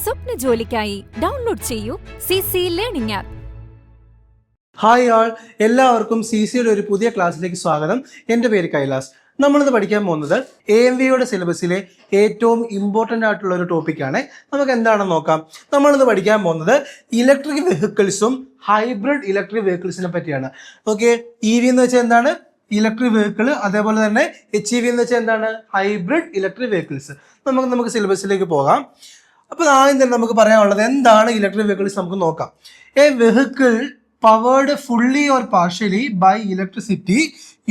സ്വപ്ന ജോലിക്കായി ഡൗൺലോഡ് ചെയ്യൂ CC learning app. Hi ആൾ, എല്ലാവർക്കും CCയുടെ ഒരു പുതിയ ക്ലാസ്സിലേക്ക് സ്വാഗതം. എൻ്റെ പേര് കൈലാസ്. നമ്മളിത് പഠിക്കാൻ പോകുന്നത് AMVയുടെ സിലബസിലെ ഏറ്റവും ഇമ്പോർട്ടൻ്റ് ആയിട്ടുള്ള ഒരു ടോപ്പിക്കാണ്. നമുക്ക് എന്താണെന്ന് നോക്കാം. നമ്മളിത് പഠിക്കാൻ പോകുന്നത് ഇലക്ട്രിക് വെഹിക്കിൾസും ഹൈബ്രിഡ് ഇലക്ട്രിക് വെഹിക്കിൾസിനെ പറ്റിയാണ്. ഓക്കെ, EV എന്ന് വെച്ചാൽ എന്താണ്? Electric vehicle. അതേപോലെ തന്നെ HEV എന്ന് വെച്ചാൽ എന്താണ്? Hybrid electric vehicles. നമുക്ക് സിലബസിലേക്ക് പോകാം. അപ്പോൾ ആദ്യം തന്നെ നമുക്ക് പറയാനുള്ളത് എന്താണ് ഇലക്ട്രിക് വെഹിക്കിൾസ് നമുക്ക് നോക്കാം. A vehicle powered fully or partially by electricity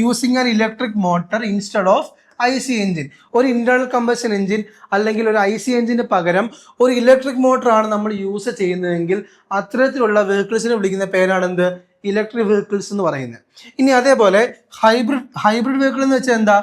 using an electric motor instead of IC engine. ഒരു ഇന്റേണൽ കമ്പഷൻ എഞ്ചിൻ അല്ലെങ്കിൽ ഒരു IC എഞ്ചിന് പകരം ഒരു ഇലക്ട്രിക് മോട്ടറാണ് നമ്മൾ യൂസ് ചെയ്യുന്നതെങ്കിൽ അത്തരത്തിലുള്ള വെഹിക്കിൾസിനെ വിളിക്കുന്ന പേരാണ് എന്ത്? ഇലക്ട്രിക് വെഹിക്കിൾസ് എന്ന് പറയുന്നത്. ഇനി അതേപോലെ ഹൈബ്രിഡ് വെഹിക്കിൾ എന്ന് വെച്ചാൽ എന്താ?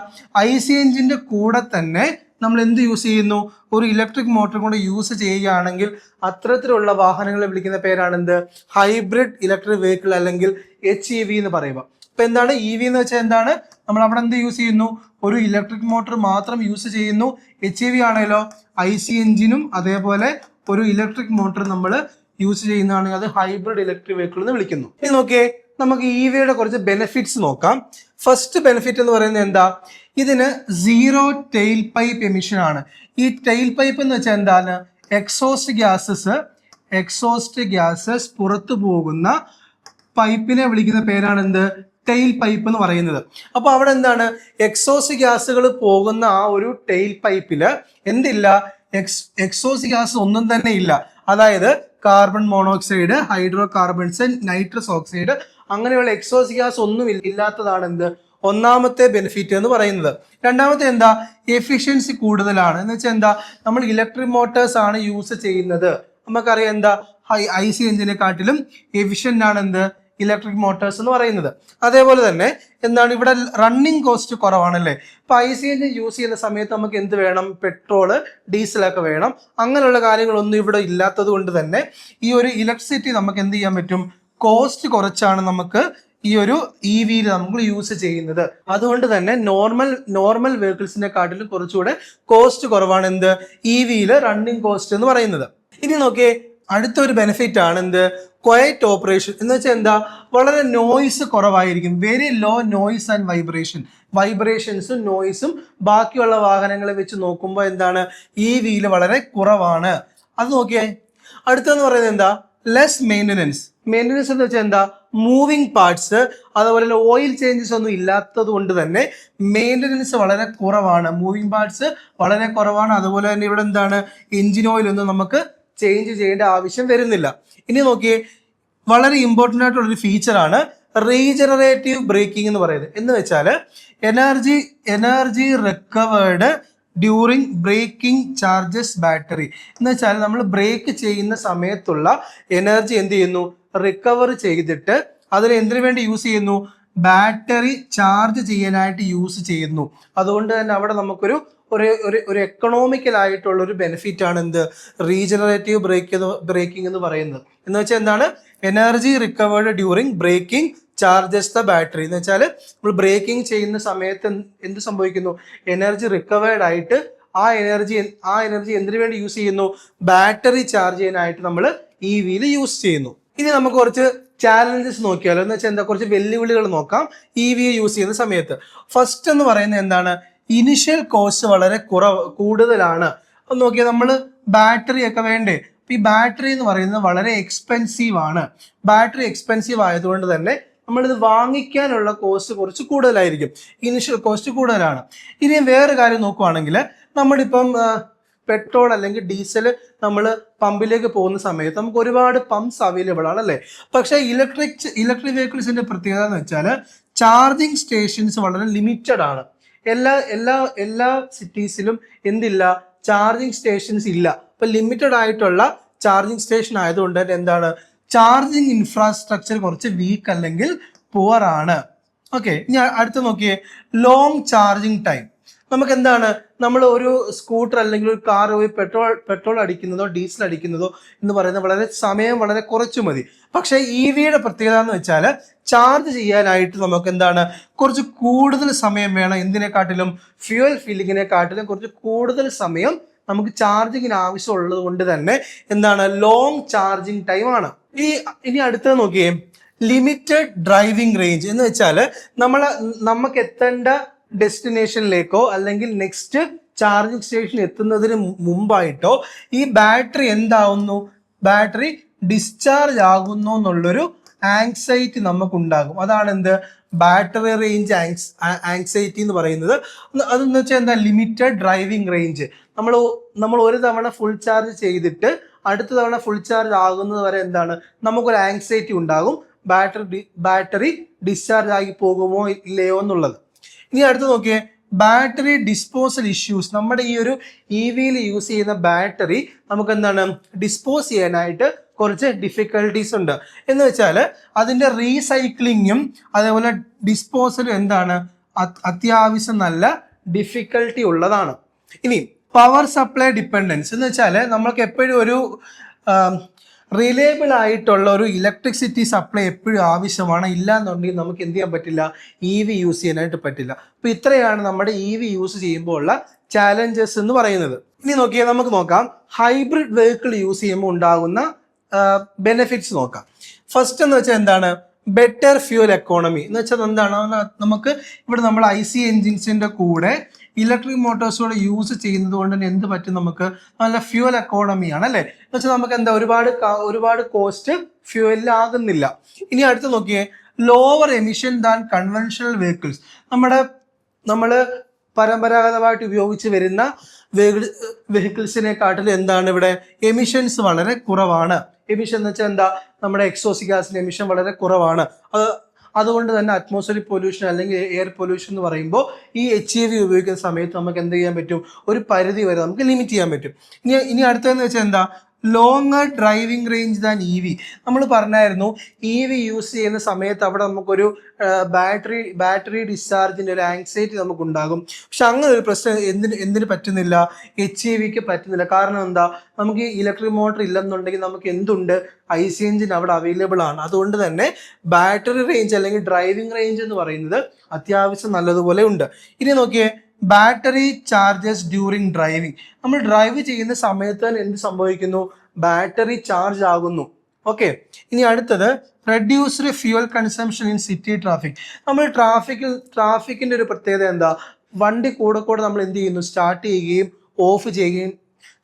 IC എഞ്ചിന്റെ കൂടെ തന്നെ നമ്മൾ എന്ത് യൂസ് ചെയ്യുന്നു? ഒരു ഇലക്ട്രിക് മോട്ടർ കൊണ്ട് യൂസ് ചെയ്യുകയാണെങ്കിൽ അത്തരത്തിലുള്ള വാഹനങ്ങളെ വിളിക്കുന്ന പേരാണ് എന്ത്? ഹൈബ്രിഡ് ഇലക്ട്രിക് വെഹിക്കിൾ അല്ലെങ്കിൽ HEV എന്ന് പറയുക. ഇപ്പൊ എന്താണ് EV എന്ന് വെച്ചാൽ എന്താണ്? നമ്മൾ അവിടെ എന്ത് യൂസ് ചെയ്യുന്നു? ഒരു ഇലക്ട്രിക് മോട്ടർ മാത്രം യൂസ് ചെയ്യുന്നു. HEV ആണല്ലോ IC എഞ്ചിനും അതേപോലെ ഒരു ഇലക്ട്രിക് മോട്ടർ നമ്മൾ യൂസ് ചെയ്യുന്നതാണെങ്കിൽ അത് ഹൈബ്രിഡ് ഇലക്ട്രിക് വെഹിക്കിൾ എന്ന് വിളിക്കുന്നു. ഇനി നോക്കിയേ, നമുക്ക് EVയുടെ കുറച്ച് ബെനിഫിറ്റ്സ് നോക്കാം. ഫസ്റ്റ് ബെനിഫിറ്റ് എന്ന് പറയുന്നത് എന്താ? ഇതിന് സീറോ ടെയിൽ പൈപ്പ് എമിഷൻ ആണ്. ഈ ടെയിൽ പൈപ്പ് എന്ന് വെച്ചാൽ എന്താണ്? എക്സോസ്റ്റ് ഗ്യാസസ് പുറത്തു പോകുന്ന പൈപ്പിനെ വിളിക്കുന്ന പേരാണ് എന്ത്? ടെയിൽ പൈപ്പ് എന്ന് പറയുന്നത്. അപ്പൊ അവിടെ എന്താണ്? എക്സോസ്റ്റ് ഗ്യാസുകൾ പോകുന്ന ആ ഒരു ടെയിൽ പൈപ്പില് എന്തില്ല? എക്സോസ്റ്റ് ഗ്യാസ് ഒന്നും തന്നെ ഇല്ല. അതായത് carbon monoxide, hydro carbons, nitrous oxide അങ്ങനെയുള്ള എക്സോസ്റ്റ് ഗ്യാസ് ഒന്നും ഇല്ലാത്തതാണ് എന്ത്? ഒന്നാമത്തെ ബെനിഫിറ്റ് എന്ന് പറയുന്നത്. രണ്ടാമത്തെ എന്താ? എഫിഷ്യൻസി കൂടുതലാണ്. എന്ന് വെച്ചാൽ എന്താ? നമ്മൾ ഇലക്ട്രിക് മോട്ടോഴ്സ് ആണ് യൂസ് ചെയ്യുന്നത്. നമുക്കറിയാം എന്താ? IC എഞ്ചിനെക്കാട്ടിലും എഫിഷ്യൻ്റ് ആണ് എന്ത്? ഇലക്ട്രിക് മോട്ടോഴ്സ് എന്ന് പറയുന്നത്. അതേപോലെ തന്നെ എന്താണ്? ഇവിടെ റണ്ണിങ് കോസ്റ്റ് കുറവാണല്ലേ. ഇപ്പൊ IC എഞ്ചിൻ യൂസ് ചെയ്യുന്ന സമയത്ത് നമുക്ക് എന്ത് വേണം? പെട്രോള്, ഡീസലൊക്കെ വേണം. അങ്ങനെയുള്ള കാര്യങ്ങളൊന്നും ഇവിടെ ഇല്ലാത്തത് കൊണ്ട് തന്നെ ഈ ഒരു ഇലക്ട്രിസിറ്റി നമുക്ക് എന്ത് ചെയ്യാൻ പറ്റും? കോസ്റ്റ് കുറച്ചാണ് നമുക്ക് ഈ ഒരു EVയിൽ നമ്മൾ യൂസ് ചെയ്യുന്നത്. അതുകൊണ്ട് തന്നെ നോർമൽ വെഹിക്കിൾസിനെക്കാട്ടിലും കുറച്ചുകൂടെ കോസ്റ്റ് കുറവാണ് എന്ത്? EVയിൽ റണ്ണിങ് കോസ്റ്റ് എന്ന് പറയുന്നത്. ഇനി നോക്കിയേ, അടുത്തൊരു ബെനിഫിറ്റ് ആണ് എന്ത്? Quiet operation. എന്ന് വെച്ചാൽ എന്താ? വളരെ നോയ്സ് കുറവായിരിക്കും. വെരി ലോ നോയ്സ് ആൻഡ് വൈബ്രേഷൻസും നോയ്സും ബാക്കിയുള്ള വാഹനങ്ങളെ വെച്ച് നോക്കുമ്പോൾ എന്താണ്? EVയിൽ വളരെ കുറവാണ്. അത് നോക്കിയേ. അടുത്തെന്ന് പറയുന്നത് എന്താ? ലെസ് മെയിൻ്റനൻസ് എന്ന് വെച്ചാൽ എന്താ? മൂവിങ് പാർട്സ് അതുപോലെ തന്നെ ഓയിൽ ചേഞ്ചസ് ഒന്നും ഇല്ലാത്തത് കൊണ്ട് തന്നെ മെയിൻ്റനൻസ് വളരെ കുറവാണ്. മൂവിങ് പാർട്സ് വളരെ കുറവാണ്. അതുപോലെ തന്നെ ഇവിടെ എന്താണ്? എഞ്ചിൻ ഓയിൽ ഒന്നും നമുക്ക് ചേഞ്ച് ചെയ്യേണ്ട ആവശ്യം വരുന്നില്ല. ഇനി നോക്കിയേ, വളരെ ഇമ്പോർട്ടൻ്റ് ആയിട്ടുള്ളൊരു ഫീച്ചറാണ് റീജനറേറ്റീവ് ബ്രേക്കിംഗ് എന്ന് പറയുന്നത്. എന്ന് വെച്ചാൽ energy recovered during braking charges battery. എന്ന് വെച്ചാൽ നമ്മൾ ബ്രേക്ക് ചെയ്യുന്ന സമയത്തുള്ള എനർജി എന്ത് ചെയ്യുന്നു? റിക്കവർ ചെയ്തിട്ട് അതിന് എന്തിനു വേണ്ടി യൂസ് ചെയ്യുന്നു? ബാറ്ററി ചാർജ് ചെയ്യാനായിട്ട് യൂസ് ചെയ്യുന്നു. അതുകൊണ്ട് തന്നെ അവിടെ നമുക്കൊരു ഒരു എക്കണോമിക്കൽ ആയിട്ടുള്ള ഒരു ബെനിഫിറ്റ് ആണ് എന്ത്? റീജനറേറ്റീവ് ബ്രേക്കിംഗ് എന്ന് പറയുന്നത്. എന്ന് വെച്ചാൽ എന്താണ്? Energy recovered during braking charges the battery. എന്ന് വെച്ചാൽ നമ്മൾ ബ്രേക്കിംഗ് ചെയ്യുന്ന സമയത്ത് എന്ത് സംഭവിക്കുന്നു? എനർജി റിക്കവേർഡ് ആയിട്ട് ആ എനർജി എന്തിനു വേണ്ടി യൂസ് ചെയ്യുന്നു? ബാറ്ററി ചാർജ് ചെയ്യാനായിട്ട് നമ്മൾ EVയിൽ യൂസ് ചെയ്യുന്നു. ഇനി നമുക്ക് കുറച്ച് ചാലഞ്ചസ് നോക്കിയാലോ. എന്ന് വെച്ചാൽ എന്താ? കുറച്ച് വെല്ലുവിളികൾ നോക്കാം EV യൂസ് ചെയ്യുന്ന സമയത്ത്. ഫസ്റ്റ് എന്ന് പറയുന്നത് എന്താണ്? ഇനിഷ്യൽ കോസ്റ്റ് വളരെ കൂടുതലാണ്. അത് നോക്കിയാൽ നമ്മൾ ബാറ്ററി ഒക്കെ വേണ്ടേ? ഈ ബാറ്ററി എന്ന് പറയുന്നത് വളരെ എക്സ്പെൻസീവ് ആണ്. ബാറ്ററി എക്സ്പെൻസീവ് ആയതുകൊണ്ട് തന്നെ നമ്മളിത് വാങ്ങിക്കാനുള്ള കോസ്റ്റ് കുറച്ച് കൂടുതലായിരിക്കും. ഇനിഷ്യൽ കോസ്റ്റ് കൂടുതലാണ്. ഇനി വേറെ കാര്യം നോക്കുവാണെങ്കിൽ, നമ്മളിപ്പം പെട്രോൾ അല്ലെങ്കിൽ ഡീസൽ നമ്മൾ പമ്പിലേക്ക് പോകുന്ന സമയത്ത് നമുക്ക് ഒരുപാട് പമ്പ്സ് അവൈലബിൾ ആണ് അല്ലേ. പക്ഷേ ഇലക്ട്രിക് വെഹിക്കിൾസിന്റെ പ്രത്യേകത എന്ന് വെച്ചാൽ ചാർജിങ് സ്റ്റേഷൻസ് വളരെ ലിമിറ്റഡ് ആണ്. എല്ലാ സിറ്റീസിലും എന്തില്ല? ചാർജിങ് സ്റ്റേഷൻസ് ഇല്ല. അപ്പൊ ലിമിറ്റഡ് ആയിട്ടുള്ള ചാർജിങ് സ്റ്റേഷൻ ആയതുകൊണ്ട് തന്നെ എന്താണ്? ചാർജിങ് ഇൻഫ്രാസ്ട്രക്ചർ കുറച്ച് വീക്ക് അല്ലെങ്കിൽ പുവർ ആണ്. ഓക്കെ, ഇനി അടുത്ത് നോക്കിയേ, ലോങ് ചാർജിങ് ടൈം. നമുക്ക് എന്താണ്? നമ്മൾ ഒരു സ്കൂട്ടർ അല്ലെങ്കിൽ ഒരു കാർ പോയി പെട്രോൾ അടിക്കുന്നതോ ഡീസൽ അടിക്കുന്നതോ എന്ന് പറയുന്നത് സമയം വളരെ കുറച്ചു മതി. പക്ഷെ EVയുടെ പ്രത്യേകത എന്ന് വെച്ചാൽ ചാർജ് ചെയ്യാനായിട്ട് നമുക്ക് എന്താണ്? കുറച്ച് കൂടുതൽ സമയം വേണം. എന്തിനെക്കാട്ടിലും? ഫ്യൂവൽ ഫില്ലിങ്ങിനെക്കാട്ടിലും കുറച്ച് കൂടുതൽ സമയം നമുക്ക് ചാർജിങ്ങിന് ആവശ്യമുള്ളത് കൊണ്ട് തന്നെ എന്താണ് ലോങ് ചാർജിങ് ടൈം ആണ്. ഇനി അടുത്തത് നോക്കിയേ, ലിമിറ്റഡ് ഡ്രൈവിംഗ് റേഞ്ച് എന്ന് വെച്ചാൽ നമുക്ക് എത്തേണ്ട ഡെസ്റ്റിനേഷനിലേക്കോ അല്ലെങ്കിൽ നെക്സ്റ്റ് ചാർജിങ് സ്റ്റേഷൻ എത്തുന്നതിന് മുമ്പായിട്ടോ ഈ ബാറ്ററി എന്താവുന്നു, ബാറ്ററി ഡിസ്ചാർജ് ആകുന്നു എന്നുള്ളൊരു ആങ്സൈറ്റി നമുക്കുണ്ടാകും. അതാണ് എന്ത്, ബാറ്ററി റേഞ്ച് ആങ്സൈറ്റി എന്ന് പറയുന്നത്. അതെന്ന് വെച്ചാൽ എന്താ, ലിമിറ്റഡ് ഡ്രൈവിംഗ് റേഞ്ച്. നമ്മൾ ഒരു തവണ ഫുൾ ചാർജ് ചെയ്തിട്ട് അടുത്ത തവണ ഫുൾ ചാർജ് ആകുന്നത് വരെ എന്താണ്, നമുക്കൊരു ആങ്സൈറ്റി ഉണ്ടാകും, ബാറ്ററി ഡിസ്ചാർജ് ആയി പോകുമോ ഇല്ലയോ എന്നുള്ളത്. ഇനി അടുത്ത് നോക്കിയേ, ബാറ്ററി ഡിസ്പോസൽ ഇഷ്യൂസ്. നമ്മുടെ ഈ ഒരു EVയിൽ യൂസ് ചെയ്യുന്ന ബാറ്ററി നമുക്ക് എന്താണ് ഡിസ്പോസ് ചെയ്യാനായിട്ട് കുറച്ച് ഡിഫിക്കൽട്ടീസ് ഉണ്ട്. എന്ന് വെച്ചാൽ അതിൻ്റെ റീസൈക്ലിങ്ങും അതേപോലെ ഡിസ്പോസലും എന്താണ് അത്യാവശ്യം നല്ല ഡിഫിക്കൽട്ടി ഉള്ളതാണ്. ഇനി പവർ സപ്ലൈ ഡിപ്പെൻഡൻസ് എന്ന് വെച്ചാൽ നമ്മൾക്ക് എപ്പോഴും ഒരു റിലയബിൾ ആയിട്ടുള്ള ഒരു ഇലക്ട്രിസിറ്റി സപ്ലൈ എപ്പോഴും ആവശ്യമാണ്. ഇല്ല എന്നുണ്ടെങ്കിൽ നമുക്ക് എന്ത് ചെയ്യാൻ പറ്റില്ല, EV യൂസ് ചെയ്യാനായിട്ട് പറ്റില്ല. അപ്പോൾ ഇത്രയാണ് നമ്മുടെ EV യൂസ് ചെയ്യുമ്പോൾ ഉള്ള ചാലഞ്ചസ് എന്ന് പറയുന്നത്. ഇനി നോക്കിയാൽ നമുക്ക് നോക്കാം ഹൈബ്രിഡ് വെഹിക്കിൾ യൂസ് ചെയ്യുമ്പോൾ ഉണ്ടാകുന്ന ബെനിഫിറ്റ്സ് നോക്കാം. ഫസ്റ്റ് എന്ന് വെച്ചാൽ എന്താണ്, ബെറ്റർ ഫ്യൂൽ എക്കോണമി എന്ന് വെച്ചാൽ എന്താണ്, നമുക്ക് ഇവിടെ നമ്മൾ IC എൻജിൻസിൻ്റെ കൂടെ ഇലക്ട്രിക് മോട്ടോഴ്സുകൾ യൂസ് ചെയ്യുന്നത് കൊണ്ട് തന്നെ എന്ത് പറ്റും, നമുക്ക് നല്ല ഫ്യൂൽ എക്കോണമിയാണ് അല്ലേ. എന്ന് വെച്ചാൽ നമുക്ക് എന്താ ഒരുപാട് കോസ്റ്റ് ഫ്യൂവലിലാകുന്നില്ല. ഇനി അടുത്ത് നോക്കിയേ, lower emission than conventional vehicles. നമ്മൾ പരമ്പരാഗതമായിട്ട് ഉപയോഗിച്ച് വരുന്ന വെഹിക്കിൾസിനെക്കാട്ടിലും എന്താണ് ഇവിടെ എമിഷൻസ് വളരെ കുറവാണ്. എമിഷൻ എന്ന് വെച്ചാൽ എന്താ, നമ്മുടെ എക്സോസ്റ്റ് ഗ്യാസിന്റെ എമിഷൻ വളരെ കുറവാണ്. അതുകൊണ്ട് തന്നെ അറ്റ്മോസ്ഫിയറിക് പൊല്യൂഷൻ അല്ലെങ്കിൽ എയർ പൊല്യൂഷൻ എന്ന് പറയുമ്പോൾ ഈ HEV ഉപയോഗിക്കുന്ന സമയത്ത് നമുക്ക് എന്ത് ചെയ്യാൻ പറ്റും, ഒരു പരിധി വരെ നമുക്ക് ലിമിറ്റ് ചെയ്യാൻ പറ്റും. ഇനി അടുത്തതെന്ന് വെച്ചാൽ എന്താ, longer driving range than EV. നമ്മൾ പറഞ്ഞായിരുന്നു EV യൂസ് ചെയ്യുന്ന സമയത്ത് അവിടെ നമുക്കൊരു ബാറ്ററി ഡിസ്ചാർജിൻ്റെ ഒരു ആങ്സൈറ്റി നമുക്കുണ്ടാകും. പക്ഷെ അങ്ങനെ ഒരു പ്രശ്നം എന്തിന് പറ്റുന്നില്ല, HEVക്ക് പറ്റുന്നില്ല. കാരണം എന്താ, നമുക്ക് ഈ ഇലക്ട്രിക് മോട്ടർ ഇല്ലെന്നുണ്ടെങ്കിൽ നമുക്ക് എന്തുണ്ട്, IC എഞ്ചിൻ അവിടെ അവൈലബിൾ ആണ്. അതുകൊണ്ട് തന്നെ ബാറ്ററി റേഞ്ച് അല്ലെങ്കിൽ ഡ്രൈവിംഗ് റേഞ്ച് എന്ന് പറയുന്നത് അത്യാവശ്യം നല്ലതുപോലെ ഉണ്ട്. ഇനി നോക്കിയേ, ബാറ്ററി ചാർജസ് ഡ്യൂറിങ് ഡ്രൈവിംഗ്. നമ്മൾ ഡ്രൈവ് ചെയ്യുന്ന സമയത്ത് തന്നെ എന്ത് സംഭവിക്കുന്നു, ബാറ്ററി ചാർജ് ആകുന്നു. ഓക്കെ. ഇനി അടുത്തത് reduced fuel consumption in city traffic. നമ്മൾ ട്രാഫിക്കിന്റെ ഒരു പ്രത്യേകത എന്താ, വണ്ടി കൂടെ നമ്മൾ എന്ത് ചെയ്യുന്നു, സ്റ്റാർട്ട് ചെയ്യുകയും ഓഫ് ചെയ്യുകയും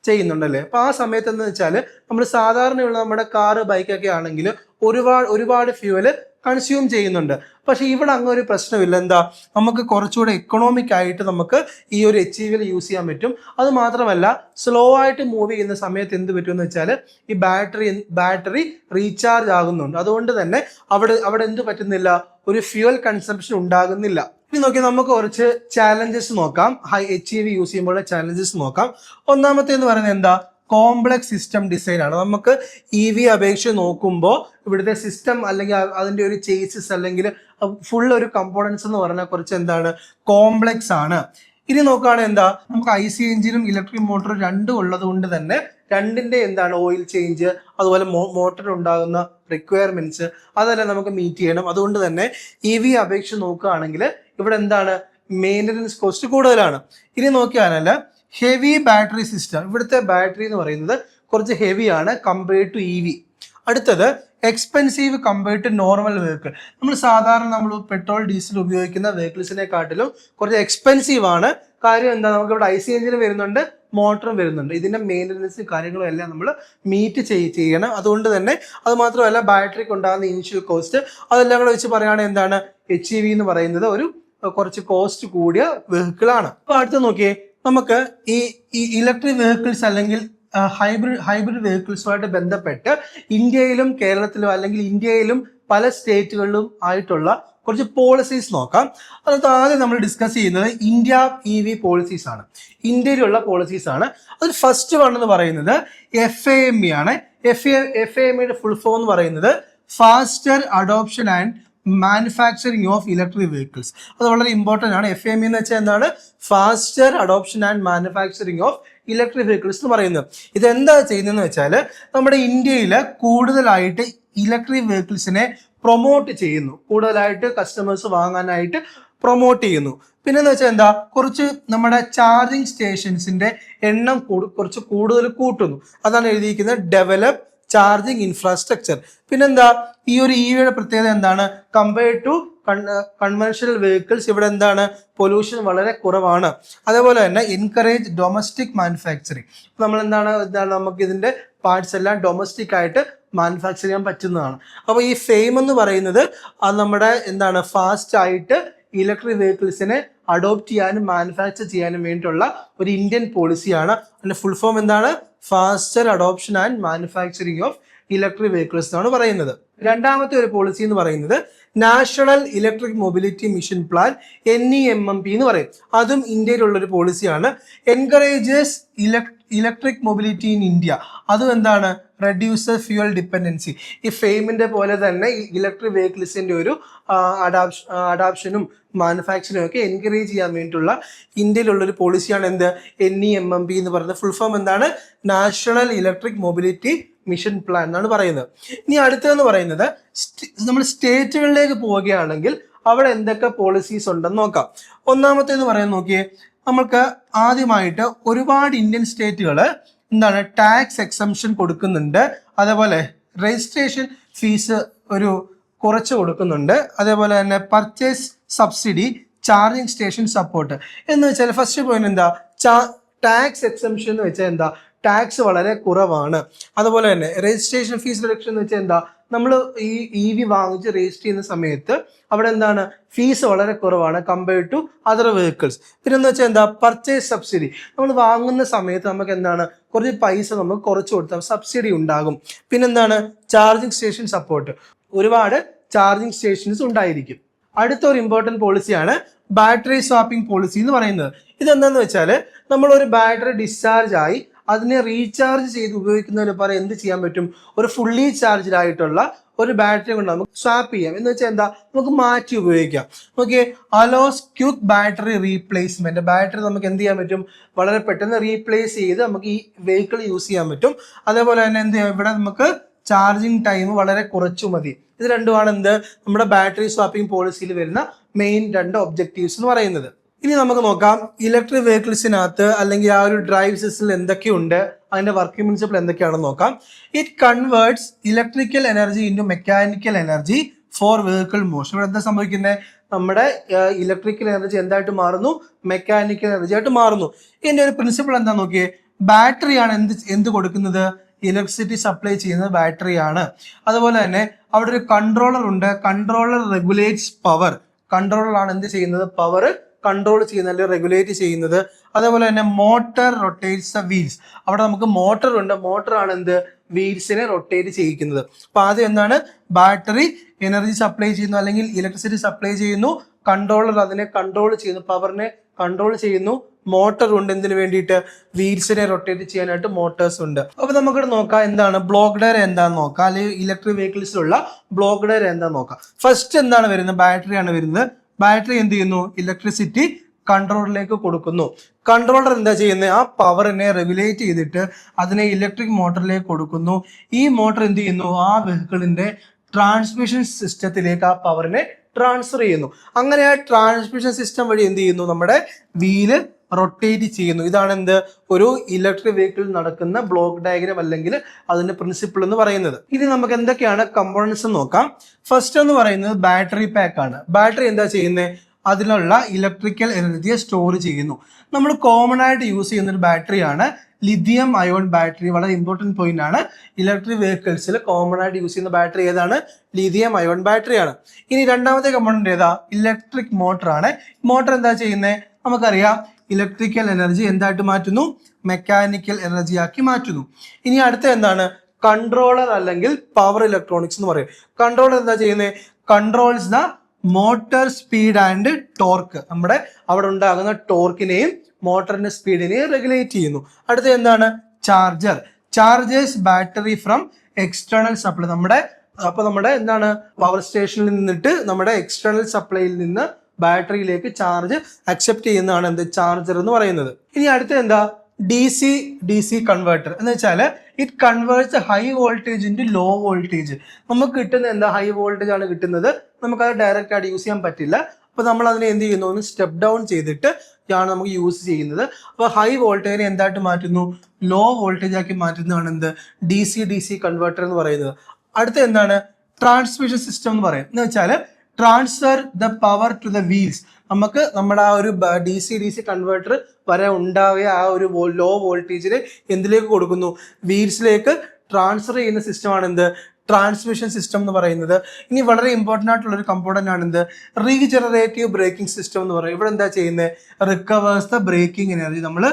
ചെയ്യുന്നുണ്ടല്ലേ. അപ്പോൾ ആ സമയത്ത് എന്ന് വെച്ചാൽ നമ്മൾ സാധാരണയുള്ള നമ്മുടെ കാറ് ബൈക്കൊക്കെ ആണെങ്കിൽ ഒരുപാട് ഫ്യൂവല് കൺസ്യൂം ചെയ്യുന്നുണ്ട്. പക്ഷെ ഇവിടെ അങ്ങനെ ഒരു പ്രശ്നമില്ല. എന്താ, നമുക്ക് കുറച്ചുകൂടെ എക്കണോമിക് ആയിട്ട് നമുക്ക് ഈ ഒരു HEVയിൽ യൂസ് ചെയ്യാൻ പറ്റും. അത് മാത്രമല്ല സ്ലോ ആയിട്ട് മൂവ് ചെയ്യുന്ന സമയത്ത് എന്ത് പറ്റുമെന്ന് വെച്ചാൽ ഈ ബാറ്ററി റീചാർജ് ആകുന്നുണ്ട്. അതുകൊണ്ട് തന്നെ അവിടെ എന്ത് പറ്റുന്നില്ല, ഒരു ഫ്യൂവൽ കൺസംപ്ഷൻ ഉണ്ടാകുന്നില്ല. ഇനി നോക്കി നമുക്ക് കുറച്ച് ചാലഞ്ചസ് നോക്കാം. HEV യൂസ് ചെയ്യുമ്പോഴുള്ള ചാലഞ്ചസ് നോക്കാം. ഒന്നാമത്തെ എന്ന് പറയുന്നത് എന്താ, കോംപ്ലക്സ് സിസ്റ്റം ഡിസൈൻ ആണ്. നമുക്ക് EV അപേക്ഷിച്ച് നോക്കുമ്പോൾ ഇവിടുത്തെ സിസ്റ്റം അല്ലെങ്കിൽ അതിൻ്റെ ഒരു ചേസിസ് അല്ലെങ്കിൽ ഫുൾ ഒരു കമ്പോണൻസ് എന്ന് പറഞ്ഞാൽ കുറച്ച് എന്താണ്, കോംപ്ലക്സ് ആണ്. ഇനി നോക്കുകയാണെങ്കിൽ എന്താ, നമുക്ക് IC എഞ്ചിനും ഇലക്ട്രിക് മോട്ടറും രണ്ടും ഉള്ളത് കൊണ്ട് തന്നെ രണ്ടിൻ്റെ എന്താണ് ഓയിൽ ചേഞ്ച്, അതുപോലെ മോട്ടറിൽ ഉണ്ടാകുന്ന റിക്വയർമെന്റ്സ് അതെല്ലാം നമുക്ക് മീറ്റ് ചെയ്യണം. അതുകൊണ്ട് തന്നെ EV അപേക്ഷിച്ച് നോക്കുകയാണെങ്കിൽ ഇവിടെ എന്താണ്, മെയിൻ്റനൻസ് കോസ്റ്റ് കൂടുതലാണ്. ഇനി നോക്കിയാൽ ഹെവി ബാറ്ററി സിസ്റ്റം, ഇവിടുത്തെ ബാറ്ററി എന്ന് പറയുന്നത് കുറച്ച് ഹെവിയാണ് കമ്പയർഡ് ടു EV. അടുത്തത് expensive compared to normal vehicle. നമ്മൾ പെട്രോൾ ഡീസൽ ഉപയോഗിക്കുന്ന വെഹിക്കിൾസിനെക്കാട്ടിലും കുറച്ച് എക്സ്പെൻസീവ് ആണ്. കാര്യം എന്താ, നമുക്ക് ഇവിടെ IC എഞ്ചിനും വരുന്നുണ്ട്, മോട്ടറും വരുന്നുണ്ട്. ഇതിന്റെ മെയിൻ്റനൻസ് കാര്യങ്ങളും എല്ലാം നമ്മൾ മീറ്റ് ചെയ്യണം. അതുകൊണ്ട് തന്നെ അത് മാത്രമല്ല ബാറ്ററിക്ക് ഉണ്ടാകുന്ന ഇനിഷ്യൽ കോസ്റ്റ് അതെല്ലാം കൂടെ വെച്ച് പറയുകയാണെങ്കിൽ എന്താണ്, HEV എന്ന് പറയുന്നത് ഒരു കുറച്ച് കോസ്റ്റ് കൂടിയ വെഹിക്കിളാണ്. അപ്പൊ അടുത്ത് നോക്കിയേ, നമുക്ക് ഈ ഇലക്ട്രിക് വെഹിക്കിൾസ് അല്ലെങ്കിൽ ഹൈബ്രിഡ് വെഹിക്കിൾസുമായിട്ട് ബന്ധപ്പെട്ട് ഇന്ത്യയിലും കേരളത്തിലും അല്ലെങ്കിൽ ഇന്ത്യയിലും പല സ്റ്റേറ്റുകളിലും ആയിട്ടുള്ള കുറച്ച് പോളിസീസ് നോക്കാം. അതിനകത്ത് ആദ്യം നമ്മൾ ഡിസ്കസ് ചെയ്യുന്നത് ഇന്ത്യ EV പോളിസീസ് ആണ്. ഇന്ത്യയിലുള്ള പോളിസീസ് ആണ്. അതിൽ ഫസ്റ്റ് വൺ എന്ന് പറയുന്നത് FAME ആണ്. FAMEയുടെ ഫുൾ ഫോം എന്ന് പറയുന്നത് faster adoption and manufacturing of electric vehicles. അത് വളരെ ഇമ്പോർട്ടൻ്റ് ആണ്. FAME എന്ന് വെച്ചാൽ എന്താണ്, faster adoption and manufacturing of electric vehicles എന്ന് പറയുന്നത്. ഇതെന്താ ചെയ്യുന്നതെന്ന് വെച്ചാൽ നമ്മുടെ ഇന്ത്യയിൽ കൂടുതലായിട്ട് ഇലക്ട്രിക് വെഹിക്കിൾസിനെ പ്രൊമോട്ട് ചെയ്യുന്നു, കൂടുതലായിട്ട് കസ്റ്റമേഴ്സ് വാങ്ങാനായിട്ട് പ്രൊമോട്ട് ചെയ്യുന്നു. പിന്നെന്ന് വെച്ചാൽ എന്താ, കുറച്ച് നമ്മുടെ ചാർജിങ് സ്റ്റേഷൻസിന്റെ എണ്ണം കുറച്ച് കൂടുതൽ കൂട്ടുന്നു. അതാണ് എഴുതിയിരിക്കുന്നത് ഡെവലപ്പ് ചാർജിങ് ഇൻഫ്രാസ്ട്രക്ചർ. പിന്നെന്താ, ഈ ഒരു ഇവിയുടെ പ്രത്യേകത എന്താണ്, കമ്പയർഡ് ടു കൺവെൻഷണൽ വെഹിക്കിൾസ് ഇവിടെ എന്താണ്, പൊല്യൂഷൻ വളരെ കുറവാണ്. അതേപോലെ തന്നെ എൻകറേജ് ഡൊമസ്റ്റിക് മാനുഫാക്ചറിങ്. നമ്മൾ എന്താണ് നമുക്ക് ഇതിന്റെ പാർട്സ് എല്ലാം ഡൊമസ്റ്റിക് ആയിട്ട് മാനുഫാക്ചർ ചെയ്യാൻ പറ്റുന്നതാണ്. അപ്പോൾ ഈ ഫെയിം എന്ന് പറയുന്നത് അത് നമ്മുടെ എന്താണ് ഫാസ്റ്റ് ആയിട്ട് ഇലക്ട്രിക് വെഹിക്കിൾസിനെ അഡോപ്റ്റ് ചെയ്യാനും മാനുഫാക്ചർ ചെയ്യാനും വേണ്ടിയിട്ടുള്ള ഒരു ഇന്ത്യൻ പോളിസിയാണ്. അതിന്റെ ഫുൾ ഫോം എന്താണ്, faster adoption and manufacturing of electric vehicles എന്നാണ് പറയുന്നത്. രണ്ടാമത്തെ ഒരു പോളിസി എന്ന് പറയുന്നത് national electric mobility mission plan NEMMP എന്ന് പറയും. അതും ഇന്ത്യയിലുള്ള ഒരു പോളിസിയാണ്. Encourages electric mobility in India. അതും എന്താണ്, റെഡ്യൂസ് ഫ്യൂവൽ ഡിപ്പെൻഡൻസി. ഈ ഫെയിമിന്റെ പോലെ തന്നെ ഇലക്ട്രിക് വെഹിക്കിൾസിന്റെ ഒരു അഡാപ്ഷനും മാനുഫാക്ചറിങ് ഒക്കെ എൻകറേജ് ചെയ്യാൻ വേണ്ടിയിട്ടുള്ള ഇന്ത്യയിലുള്ള ഒരു പോളിസിയാണ് എന്ത്, NEMMP എന്ന് പറയുന്നത്. ഫുൾ ഫോം എന്താണ്, national electric mobility mission plan എന്നാണ് പറയുന്നത്. ഇനി അടുത്തതെന്ന് പറയുന്നത് നമ്മൾ സ്റ്റേറ്റുകളിലേക്ക് പോവുകയാണെങ്കിൽ അവിടെ എന്തൊക്കെ പോളിസീസ് ഉണ്ടെന്ന് നോക്കാം. ഒന്നാമത്തേന്ന് പറയാൻ നോക്കിയേ, നമ്മൾക്ക് ആദ്യമായിട്ട് ഒരുപാട് ഇന്ത്യൻ സ്റ്റേറ്റുകൾ എന്താണ് ടാക്സ് എക്സംഷൻ കൊടുക്കുന്നുണ്ട്. അതേപോലെ രജിസ്ട്രേഷൻ ഫീസ് ഒരു കുറച്ച് കൊടുക്കുന്നുണ്ട്. അതേപോലെ തന്നെ purchase subsidy, charging station support. എന്ന് വെച്ചാൽ ഫസ്റ്റ് പോയിന്റ് എന്താ, ടാക്സ് എക്സംഷൻ എന്ന് വെച്ചാൽ എന്താ, ടാക്സ് വളരെ കുറവാണ്. അതുപോലെ തന്നെ രജിസ്ട്രേഷൻ ഫീസ് റിഡക്ഷൻ എന്ന് വെച്ചാൽ എന്താ, നമ്മൾ ഈ EV വാങ്ങിച്ച് രജിസ്റ്റർ ചെയ്യുന്ന സമയത്ത് അവിടെ എന്താണ് ഫീസ് വളരെ കുറവാണ് കമ്പയർഡ് ടു അതർ വെഹിക്കിൾസ്. പിന്നെ എന്ന് വെച്ചാൽ എന്താ, പർച്ചേസ് സബ്സിഡി. നമ്മൾ വാങ്ങുന്ന സമയത്ത് നമുക്ക് എന്താണ് കുറച്ച് പൈസ നമുക്ക് കുറച്ച് കൊടുത്താൽ സബ്സിഡി ഉണ്ടാകും. പിന്നെന്താണ്, ചാർജിങ് സ്റ്റേഷൻ സപ്പോർട്ട്. ഒരുപാട് ചാർജിങ് സ്റ്റേഷൻസ് ഉണ്ടായിരിക്കും. അടുത്ത ഒരു ഇമ്പോർട്ടൻറ്റ് പോളിസിയാണ് ബാറ്ററി സ്വാപ്പിംഗ് പോളിസി എന്ന് പറയുന്നത്. ഇതെന്താന്ന് വെച്ചാൽ നമ്മൾ ഒരു ബാറ്ററി ഡിസ്ചാർജ് ആയി അതിനെ റീചാർജ് ചെയ്ത് ഉപയോഗിക്കുന്നതിന് പകരം എന്ത് ചെയ്യാൻ പറ്റും, ഒരു ഫുള്ളി ചാർജ്ഡ് ആയിട്ടുള്ള ഒരു ബാറ്ററി കൊണ്ട് നമുക്ക് സ്വാപ്പ് ചെയ്യാം. എന്ന് വെച്ചാൽ എന്താ, നമുക്ക് മാറ്റി ഉപയോഗിക്കാം. Okay, allows quick battery replacement. Battery നമുക്ക് എന്ത് ചെയ്യാൻ പറ്റും, വളരെ പെട്ടെന്ന് റീപ്ലേസ് ചെയ്ത് നമുക്ക് ഈ വെഹിക്കിൾ യൂസ് ചെയ്യാൻ പറ്റും. അതേപോലെ തന്നെ എന്ത് ചെയ്യാം, ഇവിടെ നമുക്ക് ചാർജിങ് ടൈം വളരെ കുറച്ചു മതി. ഇത് രണ്ടുമാണ് എന്ത്, നമ്മുടെ ബാറ്ററി സ്വാപ്പിംഗ് പോളിസിയിൽ വരുന്ന മെയിൻ രണ്ട് ഒബ്ജക്റ്റീവ്സ് എന്ന് പറയുന്നത്. ഇനി നമുക്ക് നോക്കാം ഇലക്ട്രിക് വെഹിക്കിൾസിനകത്ത് അല്ലെങ്കിൽ ആ ഒരു ഡ്രൈവ് സിസ്റ്റത്തിൽ എന്തൊക്കെയുണ്ട്, അതിന്റെ വർക്കിംഗ് പ്രിൻസിപ്പിൾ എന്തൊക്കെയാണെന്ന് നോക്കാം. It converts electrical energy into mechanical energy for vehicle motion. ഇവിടെ എന്താ സംഭവിക്കുന്നത്, നമ്മുടെ ഇലക്ട്രിക്കൽ എനർജി എന്തായിട്ട് മാറുന്നു, മെക്കാനിക്കൽ എനർജി ആയിട്ട് മാറുന്നു. ഇതിന്റെ ഒരു പ്രിൻസിപ്പിൾ എന്താ നോക്കിയേ, ബാറ്ററിയാണ് എന്ത് കൊടുക്കുന്നത്, ഇലക്ട്രിസിറ്റി സപ്ലൈ ചെയ്യുന്നത് ബാറ്ററിയാണ്. അതുപോലെ തന്നെ അവിടെ ഒരു കൺട്രോളർ ഉണ്ട്, കൺട്രോളർ റെഗുലേറ്റ്സ് പവർ. കൺട്രോളറാണ് എന്ത് ചെയ്യുന്നത്, പവർ കൺട്രോൾ ചെയ്യുന്നത് അല്ലെങ്കിൽ റെഗുലേറ്റ് ചെയ്യുന്നത്. അതേപോലെ തന്നെ മോട്ടർ റൊട്ടേറ്റ്സ് ദ വീൽസ്. അവിടെ നമുക്ക് മോട്ടർ ഉണ്ട്, മോട്ടറാണ് എന്ത് വീൽസിനെ റൊട്ടേറ്റ് ചെയ്യിക്കുന്നത്. അപ്പൊ ആദ്യം എന്താണ്, ബാറ്ററി എനർജി സപ്ലൈ ചെയ്യുന്നു അല്ലെങ്കിൽ ഇലക്ട്രിസിറ്റി സപ്ലൈ ചെയ്യുന്നു, കൺട്രോളർ അതിനെ കൺട്രോൾ ചെയ്യുന്നു, പവറിനെ കൺട്രോൾ ചെയ്യുന്നു. മോട്ടർ ഉണ്ട് എന്തിനു വേണ്ടിയിട്ട്, വീൽസിനെ റൊട്ടേറ്റ് ചെയ്യാനായിട്ട് മോട്ടേഴ്സ് ഉണ്ട്. അപ്പൊ നമുക്കിവിടെ നോക്കാം എന്താണ് ബ്ലോക്ക് ഡയർ എന്താന്ന് നോക്കാം, അല്ലെങ്കിൽ ഇലക്ട്രിക് വെഹിക്കിൾസിലുള്ള ബ്ലോക്ക് ഡയർ എന്താന്ന് നോക്കാം. ഫസ്റ്റ് എന്താണ് വരുന്നത്, ബാറ്ററിയാണ് വരുന്നത്. ബാറ്ററി എന്ത് ചെയ്യുന്നു, ഇലക്ട്രിസിറ്റി കൺട്രോളറിലേക്ക് കൊടുക്കുന്നു. കൺട്രോളർ എന്താ ചെയ്യുന്നത്, ആ പവറിനെ റെഗുലേറ്റ് ചെയ്തിട്ട് അതിനെ ഇലക്ട്രിക് മോട്ടറിലേക്ക് കൊടുക്കുന്നു. ഈ മോട്ടർ എന്ത് ചെയ്യുന്നു, ആ വെഹിക്കിളിന്റെ ട്രാൻസ്മിഷൻ സിസ്റ്റത്തിലേക്ക് ആ പവറിനെ ട്രാൻസ്ഫർ ചെയ്യുന്നു. അങ്ങനെ ആ ട്രാൻസ്മിഷൻ സിസ്റ്റം വഴി എന്ത് ചെയ്യുന്നു, നമ്മുടെ വീല് റൊട്ടേറ്റ് ചെയ്യുന്നു. ഇതാണ് എന്ത്, ഒരു ഇലക്ട്രിക് വെഹിക്കിൾ നടക്കുന്ന ബ്ലോക്ക് ഡയഗ്രാം അല്ലെങ്കിൽ അതിന്റെ പ്രിൻസിപ്പിൾ എന്ന് പറയുന്നത്. ഇനി നമുക്ക് എന്തൊക്കെയാണ് കമ്പോണൻസ് നോക്കാം. ഫസ്റ്റ് എന്ന് പറയുന്നത് ബാറ്ററി പാക്ക് ആണ്. ബാറ്ററി എന്താ ചെയ്യുന്നത്, അതിലുള്ള ഇലക്ട്രിക്കൽ എനർജിയെ സ്റ്റോർ ചെയ്യുന്നു. നമ്മൾ കോമൺ ആയിട്ട് യൂസ് ചെയ്യുന്ന ഒരു ബാറ്ററിയാണ് ലിഥിയം അയോൺ ബാറ്ററി. വളരെ ഇമ്പോർട്ടൻറ്റ് പോയിന്റ് ആണ്. ഇലക്ട്രിക് വെഹിക്കിൾസിൽ കോമൺ ആയിട്ട് യൂസ് ചെയ്യുന്ന ബാറ്ററി ഏതാണ്, ലിഥിയം അയോൺ ബാറ്ററിയാണ്. ഇനി രണ്ടാമത്തെ കമ്പോണന്റ് ഏതാ, ഇലക്ട്രിക് മോട്ടർ ആണ്. മോട്ടർ എന്താ ചെയ്യുന്നത്, നമുക്കറിയാം ഇലക്ട്രിക്കൽ എനർജി എന്തായിട്ട് മാറ്റുന്നു, മെക്കാനിക്കൽ എനർജി ആക്കി മാറ്റുന്നു. ഇനി അടുത്ത എന്താണ്, കൺട്രോളർ അല്ലെങ്കിൽ പവർ ഇലക്ട്രോണിക്സ് എന്ന് പറയും. കൺട്രോളർ എന്താ ചെയ്യുന്നത്, controls the motor speed and torque. നമ്മുടെ അവിടെ ഉണ്ടാകുന്ന ടോർക്കിനെയും മോട്ടറിന്റെ സ്പീഡിനെയും റെഗുലേറ്റ് ചെയ്യുന്നു. അടുത്ത എന്താണ്, charger. Chargers battery from external supply. നമ്മുടെ എന്താണ് പവർ സ്റ്റേഷനിൽ നിന്നിട്ട് നമ്മുടെ എക്സ്റ്റേണൽ സപ്ലൈയിൽ നിന്ന് ബാറ്ററിയിലേക്ക് ചാർജ് അക്സെപ്റ്റ് ചെയ്യുന്നതാണ് എന്ത്, ചാർജർ എന്ന് പറയുന്നത്. ഇനി അടുത്ത എന്താ, DC കൺവേർട്ടർ എന്ന് വെച്ചാൽ it converts high voltage into low voltage. നമുക്ക് കിട്ടുന്ന എന്താ, ഹൈ വോൾട്ടേജ് ആണ് കിട്ടുന്നത്, നമുക്കത് ഡയറക്റ്റ് ആയിട്ട് യൂസ് ചെയ്യാൻ പറ്റില്ല. അപ്പോൾ നമ്മൾ അതിനെ എന്ത് ചെയ്യുന്നു, ഒന്ന് സ്റ്റെപ്പ് ഡൗൺ ചെയ്തിട്ട് ആണ് നമുക്ക് യൂസ് ചെയ്യുന്നത്. അപ്പോൾ ഹൈ വോൾട്ടേജിനെ എന്തായിട്ട് മാറ്റുന്നു, ലോ വോൾട്ടേജ് ആക്കി മാറ്റുന്നതാണ് എന്ത്, ഡി സി കൺവേർട്ടർ എന്ന് പറയുന്നത്. അടുത്ത എന്താണ്, ട്രാൻസ്മിഷൻ സിസ്റ്റം എന്ന് പറയുന്നത്. എന്ന് വെച്ചാൽ transfer the power to the wheels. നമുക്ക് നമ്മുടെ ആ ഒരു ഡി സി കൺവേർട്ടർ വരെ ഉണ്ടാവുക ആ ഒരു ലോ വോൾട്ടേജിന് എന്തിലേക്ക് കൊടുക്കുന്നു, വീൽസിലേക്ക് ട്രാൻസ്ഫർ ചെയ്യുന്ന സിസ്റ്റമാണ് എന്ത്, ട്രാൻസ്മിഷൻ സിസ്റ്റം എന്ന് പറയുന്നത്. ഇനി വളരെ ഇമ്പോർട്ടൻ്റ് ആയിട്ടുള്ള ഒരു കമ്പോണന്റ് ആണ് എന്ത്, റീജനറേറ്റീവ് ബ്രേക്കിംഗ് സിസ്റ്റം എന്ന് പറയും. ഇവിടെ എന്താ ചെയ്യുന്നത്, റിക്കവേഴ്സ് ദ ബ്രേക്കിംഗ് എനർജി. നമ്മൾ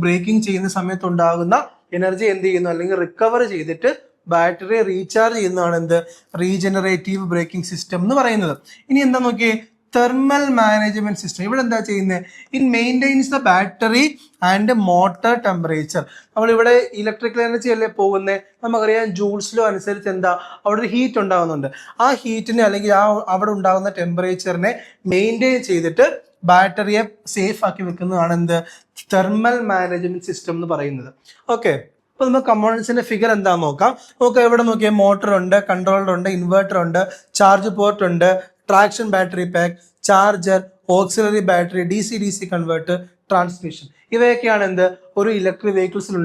ബ്രേക്കിംഗ് ചെയ്യുന്ന സമയത്ത് ഉണ്ടാകുന്ന എനർജി എന്ത് ചെയ്യുന്നു, അല്ലെങ്കിൽ റിക്കവർ ചെയ്തിട്ട് ബാറ്ററി റീചാർജ് ചെയ്യുന്നതാണ് എന്ത്, റീജനറേറ്റീവ് ബ്രേക്കിംഗ് സിസ്റ്റം എന്ന് പറയുന്നത്. ഇനി എന്താ നോക്കിയേ, തെർമൽ മാനേജ്മെന്റ് സിസ്റ്റം. ഇവിടെ എന്താ ചെയ്യുന്നത്, in maintains the battery and motor temperature. നമ്മളിവിടെ ഇലക്ട്രിക്കൽ എനർജി അല്ലേ പോകുന്നത്, നമുക്കറിയാം ജൂൾസിലോ അനുസരിച്ച് എന്താ അവിടെ ഒരു ഹീറ്റ് ഉണ്ടാകുന്നുണ്ട്. ആ ഹീറ്റിനെ അല്ലെങ്കിൽ ആ അവിടെ ഉണ്ടാകുന്ന ടെമ്പറേച്ചറിനെ മെയിൻറ്റെയിൻ ചെയ്തിട്ട് ബാറ്ററിയെ സേഫ് ആക്കി വെക്കുന്നതാണ് എന്ത്, തെർമൽ മാനേജ്മെന്റ് സിസ്റ്റം എന്ന് പറയുന്നത്. ഓക്കെ, അപ്പോൾ നമുക്ക് കമ്പോണൻസിന്റെ ഫിഗർ എന്താണെന്ന് നോക്കാം. നമുക്ക് എവിടെ നോക്കിയാൽ മോട്ടർ ഉണ്ട്, കൺട്രോളർ ഉണ്ട്, ഇൻവെർട്ടർ ഉണ്ട്, ചാർജ് പോർട്ട് ഉണ്ട്, traction battery pack, charger, auxiliary battery, D C converter, transmission. ഇവയൊക്കെയാണ് എന്ത്, ഒരു ഇലക്ട്രിക് വെഹിക്കിൾസിൽ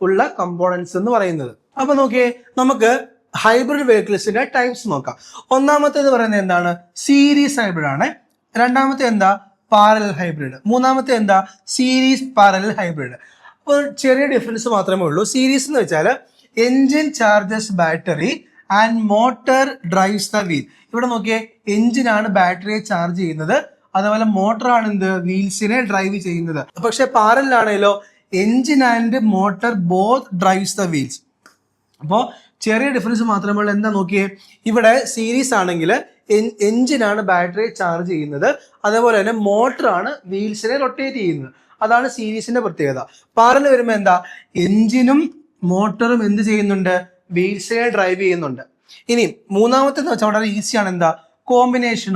ഉള്ള കമ്പോണൻസ് എന്ന് പറയുന്നത്. അപ്പൊ നോക്കിയേ, നമുക്ക് ഹൈബ്രിഡ് വെഹിക്കിൾസിന്റെ ടൈപ്സ് നോക്കാം. ഒന്നാമത്തേത് പറയുന്നത് എന്താണ്, സീരീസ് ഹൈബ്രിഡ് ആണ്. രണ്ടാമത്തെ എന്താ, പാരലൽ ഹൈബ്രിഡ്. മൂന്നാമത്തെ എന്താ, സീരീസ് പാരലൽ ഹൈബ്രിഡ്. അപ്പോൾ ചെറിയ ഡിഫറൻസ് മാത്രമേ ഉള്ളൂ. സീരീസ് എന്ന് വെച്ചാൽ engine charges battery and motor drives the wheel. ഇവിടെ നോക്കിയേ, എഞ്ചിനാണ് ബാറ്ററിയെ ചാർജ് ചെയ്യുന്നത്, അതുപോലെ മോട്ടറാണ് എന്ത്, വീൽസിനെ ഡ്രൈവ് ചെയ്യുന്നത്. പക്ഷെ പാരലാണേലോ engine and motor both drives the wheels. അപ്പോൾ ചെറിയ ഡിഫറൻസ് മാത്രമേ ഉള്ളൂ. എന്താ നോക്കിയേ, ഇവിടെ സീരീസ് ആണെങ്കിൽ എഞ്ചിനാണ് ബാറ്ററിയെ ചാർജ് ചെയ്യുന്നത്, അതേപോലെ തന്നെ മോട്ടറാണ് വീൽസിനെ റൊട്ടേറ്റ് ചെയ്യുന്നത്. അതാണ് സീരീസിന്റെ പ്രത്യേകത. പാരലൽ വരുമ്പോൾ എന്താ, എഞ്ചിനും മോട്ടറും എന്ത് ചെയ്യുന്നുണ്ട്, വീൽസിനെ ഡ്രൈവ് ചെയ്യുന്നുണ്ട്. ഇനി മൂന്നാമത്തെ എന്ന് വെച്ചാൽ വളരെ ഈസിയാണ്, എന്താ, കോമ്പിനേഷൻ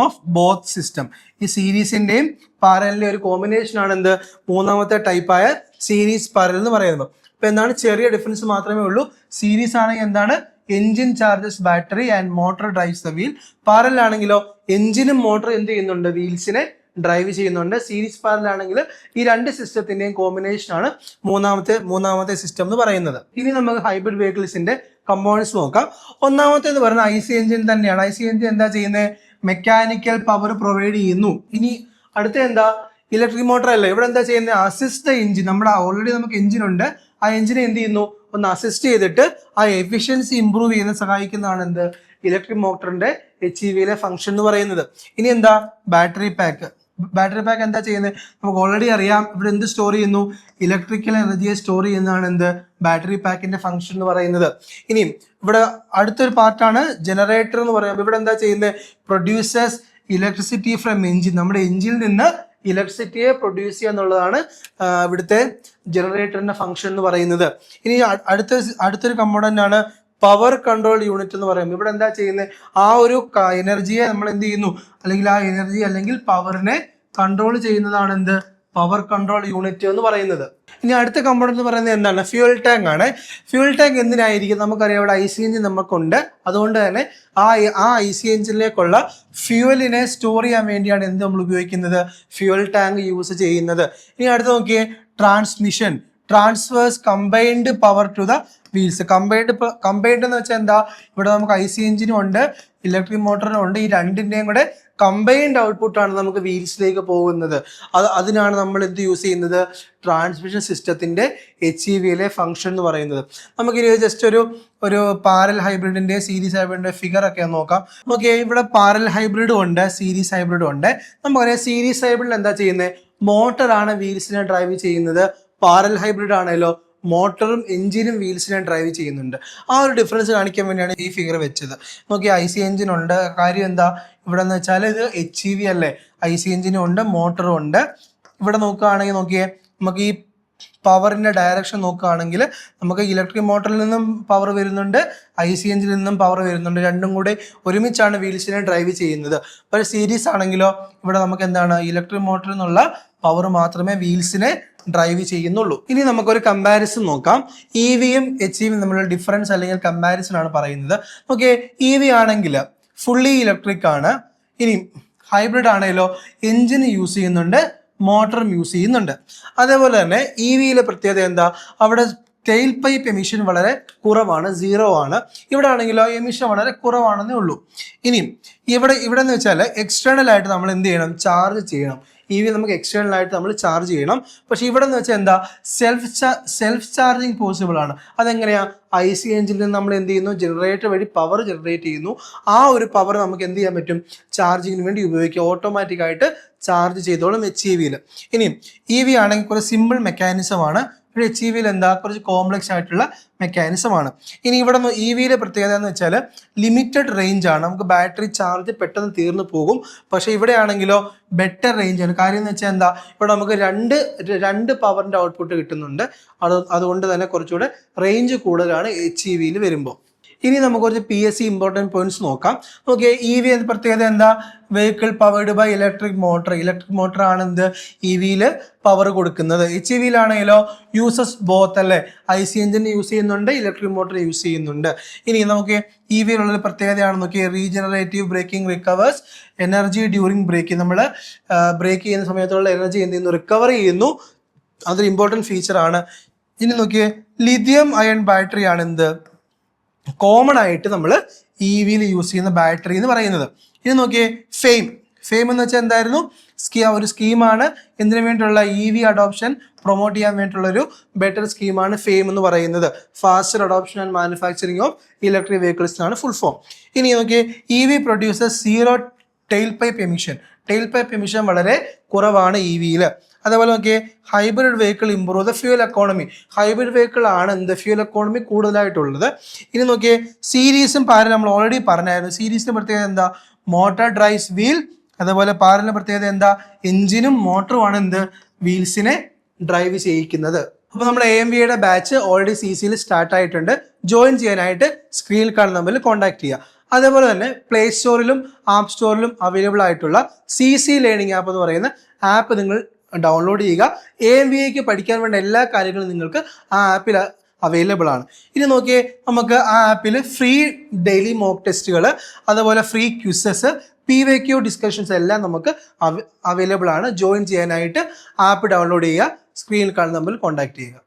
ഓഫ് ബോത്ത് സിസ്റ്റം. ഈ സീരീസിന്റെയും പാരലിന്റെയും ഒരു കോമ്പിനേഷൻ ആണ് എന്ത്, മൂന്നാമത്തെ ടൈപ്പായ സീരീസ് പാരലൽ എന്ന് പറയുന്നത്. അപ്പൊ എന്താണ്, ചെറിയ ഡിഫറൻസ് മാത്രമേ ഉള്ളൂ. സീരീസ് ആണെങ്കിൽ എന്താണ്, engine charges battery and motor drives the wheel. Parallel ആണെങ്കിലോ എഞ്ചിനും മോട്ടർ എന്ത് ചെയ്യുന്നുണ്ട്, വീൽസിനെ ഡ്രൈവ് ചെയ്യുന്നുണ്ട്. സീരീസ് പാരലൽ ആണെങ്കിൽ ഈ രണ്ട് സിസ്റ്റത്തിന്റെയും കോമ്പിനേഷൻ ആണ് മൂന്നാമത്തെ സിസ്റ്റം എന്ന് പറയുന്നത്. ഇനി നമുക്ക് ഹൈബ്രിഡ് വെഹിക്കിൾസിന്റെ കമ്പോണൻസ് നോക്കാം. ഒന്നാമത്തെ എന്ന് പറയുന്നത് ഐ സി എഞ്ചിൻ തന്നെയാണ്. ഐ സി എഞ്ചിൻ എന്താ ചെയ്യുന്നത്, മെക്കാനിക്കൽ പവർ പ്രൊവൈഡ് ചെയ്യുന്നു. ഇനി അടുത്ത എന്താ, ഇലക്ട്രിക് മോട്ടർ അല്ലേ. ഇവിടെ എന്താ ചെയ്യുന്നത്, അസിസ്റ്റ് ദ എഞ്ചിൻ. നമ്മുടെ ഓൾറെഡി നമുക്ക് എഞ്ചിൻ ഉണ്ട്, ആ എഞ്ചിനെ എന്ത് ചെയ്യുന്നു, ഒന്ന് അസിസ്റ്റ് ചെയ്തിട്ട് ആ എഫിഷ്യൻസി ഇംപ്രൂവ് ചെയ്യുന്ന സഹായിക്കുന്നതാണ് എന്ത്, ഇലക്ട്രിക് മോട്ടറിന്റെ HEV ഫംഗ്ഷൻ എന്ന് പറയുന്നത്. ഇനി എന്താ, ബാറ്ററി പാക്ക് എന്താ ചെയ്യുന്നത്, നമുക്ക് ഓൾറെഡി അറിയാം. ഇവിടെ എന്ത് സ്റ്റോർ ചെയ്യുന്നു, ഇലക്ട്രിക്കൽ എനർജിയെ സ്റ്റോർ ചെയ്യുന്നതാണ് എന്ത്, ബാറ്ററി പാക്കിന്റെ ഫംഗ്ഷൻ എന്ന് പറയുന്നത്. ഇനി ഇവിടെ അടുത്തൊരു പാർട്ടാണ് ജനറേറ്റർ എന്ന് പറയുന്നത്. ഇവിടെ എന്താ ചെയ്യുന്നത്, പ്രൊഡ്യൂസേഴ്സ് ഇലക്ട്രിസിറ്റി ഫ്രം എഞ്ചിൻ. നമ്മുടെ എഞ്ചിനിൽ നിന്ന് ഇലക്ട്രിസിറ്റിയെ പ്രൊഡ്യൂസ് ചെയ്യുക എന്നുള്ളതാണ് ഇവിടുത്തെ ജനറേറ്ററിന്റെ ഫംഗ്ഷൻ എന്ന് പറയുന്നത്. ഇനി അടുത്തൊരു കമ്പോണന്റ് ആണ് പവർ കൺട്രോൾ യൂണിറ്റ് എന്ന് പറയുമ്പോൾ. ഇവിടെ എന്താ ചെയ്യുന്നത്, ആ ഒരു എനർജിയെ നമ്മൾ എന്ത് ചെയ്യുന്നു, അല്ലെങ്കിൽ ആ എനർജി അല്ലെങ്കിൽ പവറിനെ കൺട്രോൾ ചെയ്യുന്നതാണ് എന്ത്, പവർ കൺട്രോൾ യൂണിറ്റ് എന്ന് പറയുന്നത്. ഇനി അടുത്ത കമ്പോണന്റ് എന്ന് പറയുന്നത് എന്താണ്, ഫ്യൂൽ ടാങ്ക് ആണ്. ഫ്യൂൽ ടാങ്ക് എന്തിനായിരിക്കും, നമുക്കറിയാം ഇവിടെ ഐ സി എഞ്ചിൻ നമുക്കുണ്ട്. അതുകൊണ്ട് തന്നെ ആ ഐ സി എഞ്ചിനിലേക്കുള്ള ഫ്യൂവലിനെ സ്റ്റോർ ചെയ്യാൻ വേണ്ടിയാണ് എന്ത് നമ്മൾ ഉപയോഗിക്കുന്നത്, ഫ്യൂൽ ടാങ്ക് യൂസ് ചെയ്യുന്നത്. ഇനി അടുത്ത് നോക്കിയേ, transmission transfers combined power to the wheels. Combined എന്ന് വെച്ചാൽ എന്താ, ഇവിടെ നമുക്ക് ഐ സി എഞ്ചിനും ഉണ്ട്, ഇലക്ട്രിക് മോട്ടറിനും ഉണ്ട്. ഈ രണ്ടിന്റെയും കൂടെ കമ്പൈൻഡ് ഔട്ട്പുട്ടാണ് നമുക്ക് വീൽസിലേക്ക് പോകുന്നത്. അതിനാണ് നമ്മൾ എന്ത് യൂസ് ചെയ്യുന്നത്, ട്രാൻസ്മിഷൻ സിസ്റ്റത്തിന്റെ HEV ഫംഗ്ഷൻ എന്ന് പറയുന്നത്. നമുക്കിനി ജസ്റ്റ് ഒരു പാരൽ ഹൈബ്രിഡിന്റെ സീരീസ് ഹൈബ്രിഡിന്റെ ഫിഗർ ഒക്കെ നോക്കാം. ഓക്കെ, ഇവിടെ പാരൽ ഹൈബ്രിഡും ഉണ്ട്, സീരീസ് ഹൈബ്രിഡും ഉണ്ട്. നമുക്കറിയാം സീരീസ് ഹൈബ്രിഡിൽ എന്താ ചെയ്യുന്നത്, മോട്ടറാണ് വീൽസിനെ ഡ്രൈവ് ചെയ്യുന്നത്. പാരൽ ഹൈബ്രിഡ് ആണല്ലോ മോട്ടറും എഞ്ചിനും വീൽസിനെ ഡ്രൈവ് ചെയ്യുന്നുണ്ട്. ആ ഒരു ഡിഫറൻസ് കാണിക്കാൻ വേണ്ടിയാണ് ഈ ഫിഗർ വെച്ചത്. നോക്കി, ഐ സി എഞ്ചിൻ ഉണ്ട്. കാര്യം എന്താ ഇവിടെ എന്ന് വെച്ചാൽ ഇത് HEV അല്ലേ, ഐ സി എഞ്ചിനും ഉണ്ട്, മോട്ടറും ഉണ്ട്. ഇവിടെ നോക്കുകയാണെങ്കിൽ നോക്കിയേ, നമുക്ക് ഈ പവറിന്റെ ഡയറക്ഷൻ നോക്കുകയാണെങ്കിൽ നമുക്ക് ഇലക്ട്രിക് മോട്ടറിൽ നിന്നും പവർ വരുന്നുണ്ട്, ഐ സി എഞ്ചിനിൽ നിന്നും പവർ വരുന്നുണ്ട്. രണ്ടും കൂടെ ഒരുമിച്ചാണ് വീൽസിനെ ഡ്രൈവ് ചെയ്യുന്നത്. അപ്പോൾ സീരീസ് ആണെങ്കിലോ ഇവിടെ നമുക്ക് എന്താണ്, ഇലക്ട്രിക് മോട്ടറിൽ നിന്നുള്ള പവർ മാത്രമേ വീൽസിനെ ഡ്രൈവ് ചെയ്യുന്നുള്ളൂ. ഇനി നമുക്കൊരു കമ്പാരിസൺ നോക്കാം. EVയും HEVയും തമ്മിലുള്ള ഡിഫറൻസ് അല്ലെങ്കിൽ കമ്പാരിസൺ ആണ് പറയുന്നത്. ഓക്കെ, EV ആണെങ്കിൽ ഫുള്ളി ഇലക്ട്രിക് ആണ്, ഇനി ഹൈബ്രിഡ് ആണെങ്കിലോ എഞ്ചിൻ യൂസ് ചെയ്യുന്നുണ്ട്, മോട്ടറും യൂസ് ചെയ്യുന്നുണ്ട്. അതേപോലെ തന്നെ ഇ വിയിലെ പ്രത്യേകത എന്താ, അവിടെ ടെയിൽ പൈപ്പ് എമിഷൻ വളരെ കുറവാണ്, 0 ആണ്. ഇവിടെ ആണെങ്കിലോ എമിഷൻ വളരെ കുറവാണെന്നേ ഉള്ളൂ. ഇനി ഇവിടെ എന്ന് വെച്ചാൽ എക്സ്റ്റേണൽ ആയിട്ട് നമ്മൾ എന്ത് ചെയ്യണം, ചാർജ് ചെയ്യണം. ഇ വി നമുക്ക് എക്സ്റ്റേണൽ ആയിട്ട് നമ്മൾ ചാർജ് ചെയ്യണം. പക്ഷെ ഇവിടെ എന്ന് വെച്ചാൽ എന്താ, സെൽഫ് ചാർജിങ് പോസിബിൾ ആണ്. അതെങ്ങനെയാ, IC എഞ്ചിനിൽ നിന്ന് നമ്മൾ എന്ത് ചെയ്യുന്നു, ജനറേറ്റർ വഴി പവർ ജനറേറ്റ് ചെയ്യുന്നു. ആ ഒരു പവർ നമുക്ക് എന്ത് ചെയ്യാൻ പറ്റും, ചാർജിങ്ങിന് വേണ്ടി ഉപയോഗിക്കുക. ഓട്ടോമാറ്റിക് ആയിട്ട് ചാർജ് ചെയ്തോളും HEV. ഇനി EV ആണെങ്കിൽ കുറച്ച് സിമ്പിൾ മെക്കാനിസം ആണ്. HEV എന്താ, കുറച്ച് കോംപ്ലക്സ് ആയിട്ടുള്ള മെക്കാനിസം ആണ്. ഇനി ഇവിടെ ഇ വിയിലെ പ്രത്യേകത എന്ന് വെച്ചാൽ ലിമിറ്റഡ് റേഞ്ച് ആണ്. നമുക്ക് ബാറ്ററി ചാർജ് പെട്ടെന്ന് തീർന്നു പോകും. പക്ഷേ ഇവിടെ ആണെങ്കിലോ ബെറ്റർ റേഞ്ച് ആണ്. കാര്യം എന്ന് വെച്ചാൽ എന്താ, ഇവിടെ നമുക്ക് രണ്ട് പവറിന്റെ ഔട്ട്പുട്ട് കിട്ടുന്നുണ്ട്. അതുകൊണ്ട് തന്നെ കുറച്ചുകൂടെ റേഞ്ച് കൂടുതലാണ് HEV വരുമ്പോൾ. ഇനി നമുക്ക് കുറച്ച് PSC ഇമ്പോർട്ടൻറ്റ് പോയിന്റ്സ് നോക്കാം. ഓക്കെ, ഇ വി എന്ന പ്രത്യേകത എന്താ, vehicle powered by electric motor ആണ് എന്ത്, ഇ വിയിൽ പവർ കൊടുക്കുന്നത്. HEVയിലാണെങ്കിലോ യൂസസ് ബോത്ത് അല്ലേ, IC എഞ്ചിൻ യൂസ് ചെയ്യുന്നുണ്ട്, ഇലക്ട്രിക് മോട്ടർ യൂസ് ചെയ്യുന്നുണ്ട്. ഇനി നമുക്ക് ഇ വിയിലുള്ളൊരു പ്രത്യേകതയാണ് നോക്കിയാൽ regenerative braking recovers energy during braking. നമ്മൾ ബ്രേക്ക് ചെയ്യുന്ന സമയത്തുള്ള എനർജി എന്ത് ചെയ്യുന്നു, റിക്കവർ ചെയ്യുന്നു. അതൊരു ഇമ്പോർട്ടൻറ്റ് ഫീച്ചറാണ്. ഇനി നോക്കിയേ ലിഥിയം അയൺ ബാറ്ററി ആണ് എന്ത്, കോമൺ ആയിട്ട് നമ്മൾ ഇ വിയിൽ യൂസ് ചെയ്യുന്ന ബാറ്ററി എന്ന് പറയുന്നത്. ഇനി നോക്കിയേ ഫെയിം എന്ന് വെച്ചാൽ എന്തായിരുന്നു, ഒരു സ്കീമാണ്. എന്തിനു വേണ്ടിയുള്ള, EV അഡോപ്ഷൻ പ്രൊമോട്ട് ചെയ്യാൻ വേണ്ടിയിട്ടുള്ള ഒരു ബെറ്റർ സ്കീമാണ് ഫെയിം എന്ന് പറയുന്നത്. Faster adoption and manufacturing of electric vehicles ആണ് ഫുൾ ഫോം. ഇനി നോക്കിയേ EV produces 0 tail pipe emission വളരെ കുറവാണ് ഇ വിയിൽ. അതേപോലെ നോക്കിയേ hybrid vehicle improve the fuel economy. Hybrid vehicle ആണ് എന്ത്, ഫ്യൂൽ എക്കോണമി കൂടുതലായിട്ടുള്ളത്. ഇനി നോക്കിയേ സീരീസും പാരലും നമ്മൾ ഓൾറെഡി പറഞ്ഞായിരുന്നു. സീരീസിന്റെ പ്രത്യേകത എന്താ, മോട്ടോർ ഡ്രൈവ്സ് വീൽ. അതേപോലെ പാരലിന്റെ പ്രത്യേകത എന്താ, എഞ്ചിനും മോട്ടറും ആണ് എന്ത്, വീൽസിനെ ഡ്രൈവ് ചെയ്യിക്കുന്നത്. അപ്പോൾ നമ്മുടെ AMVയുടെ ബാച്ച് ഓൾറെഡി CCയിൽ സ്റ്റാർട്ട് ആയിട്ടുണ്ട്. ജോയിൻ ചെയ്യാനായിട്ട് സ്ക്രീനിൽ കാണുന്ന നമ്പറിൽ കോൺടാക്ട് ചെയ്യുക. അതേപോലെ തന്നെ പ്ലേ സ്റ്റോറിലും ആപ്പ് സ്റ്റോറിലും അവൈലബിൾ ആയിട്ടുള്ള CC ലേണിംഗ് ആപ്പ് എന്ന് പറയുന്ന ആപ്പ് നിങ്ങൾ ഡൗൺലോഡ് ചെയ്യുക. AMVയ്ക്ക് പഠിക്കാൻ വേണ്ട എല്ലാ കാര്യങ്ങളും നിങ്ങൾക്ക് ആ ആപ്പിൽ അവൈലബിൾ ആണ്. ഇനി നോക്കിയേ, നമുക്ക് ആ ആപ്പിൽ ഫ്രീ ഡെയിലി മോക്ക് ടെസ്റ്റുകൾ, അതുപോലെ ഫ്രീ ക്വിസസ്, PYQ ഡിസ്കഷൻസ് എല്ലാം നമുക്ക് അവൈലബിൾ ആണ്. ജോയിൻ ചെയ്യാനായിട്ട് ആപ്പ് ഡൗൺലോഡ് ചെയ്യുക. സ്ക്രീനിൽ കാണുന്ന നമ്പറിൽ കോൺടാക്ട് ചെയ്യുക.